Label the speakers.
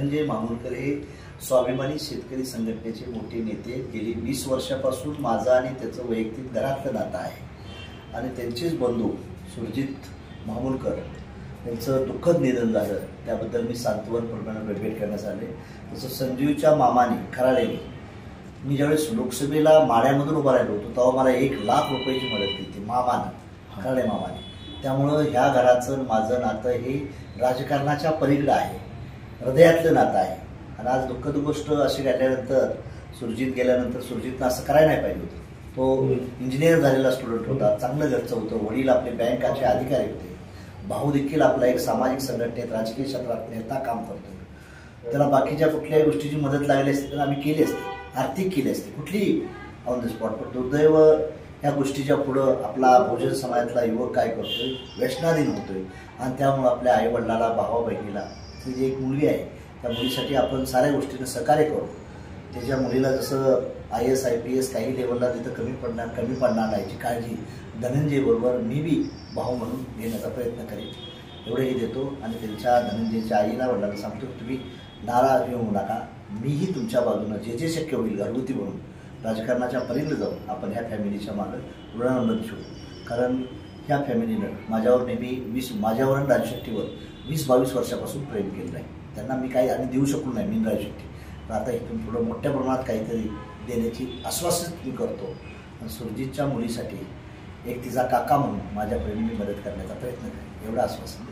Speaker 1: धनंजय मामुलकर हे स्वाभिमानी शेतकरी संघटनेचे मोठे नेते. गेली 20 वर्षापासून माझं आणि त्याचं वैयक्तिक घरातलं नातं आहे आणि त्यांचेच बंधू सुरजित मामुलकर यांचं दुःखद निधन झालं. त्याबद्दल मी सांत्वनपूर्वक भेट करण्यास आले. तसं संजीवच्या मामाने खराळेने मी ज्यावेळेस लोकसभेला माड्यामधून उभा राहिलो होतो तेव्हा मला 1 लाख रुपयाची मदत केली मामानं, खराळे मामाने. त्यामुळं ह्या घराचं माझं नातं हे राजकारणाच्या पलीकडे आहे, हृदयातलं नातं आहे. आणि आज दुःखद गोष्ट अशी घडल्यानंतर सुरजित गेल्यानंतर सुरजितनं असं करायला नाही पाहिजे होतं. तो इंजिनियर झालेला स्टुडंट होता, चांगलं घरचं होतं, वडील आपले बँकाचे अधिकारी होते, भाऊ देखील आपला एक सामाजिक संघटनेत राजकीय क्षेत्रात नेता काम करतो. त्याला बाकीच्या कुठल्याही गोष्टीची मदत लागली असती तर आम्ही केली असते, आर्थिक केली असते, कुठलीही ऑन द स्पॉट. पण दुर्दैव ह्या गोष्टीच्या पुढं आपला बहुजन समाजातला युवक काय करतोय, व्यसनाधीन होतोय. आणि त्यामुळं आपल्या आईवडिलाला, भावा बहिणीला, ती जी एक मुलगी आहे त्या मुलीसाठी आपण साऱ्या गोष्टीनं सहकार्य करू. त्याच्या मुलीला जसं IAS IPS काही लेवलला तिथं कमी पडणार नाही याची काळजी धनंजयबरोबर मी बी भाऊ म्हणून घेण्याचा प्रयत्न करेन, एवढंही देतो. आणि त्यांच्या धनंजयच्या आईला वडिलांना सांगतो तुम्ही नाराज होऊ नका, मीही तुमच्या बाजूनं जे जे शक्य होईल घरगुती म्हणून राजकारणाच्या पलीकडे जाऊन आपण ह्या फॅमिलीच्या मागं ऋणानुबंध ठेवू. कारण ह्या फॅमिलीनं माझ्यावर नेहमी माझ्यावर आणि राजशेट्टीवर 20-22 वर्षापासून प्रेम केलं आहे. त्यांना मी काही आणि देऊ शकलो नाही, मी राजशेट्टी. पण आता इथून पुढं मोठ्या प्रमाणात काहीतरी देण्याची आश्वासन मी करतो. आणि सुरजितच्या मुलीसाठी एक तिचा काका म्हणून माझ्याकडे मी मदत करण्याचा प्रयत्न करेन, एवढं आश्वासन.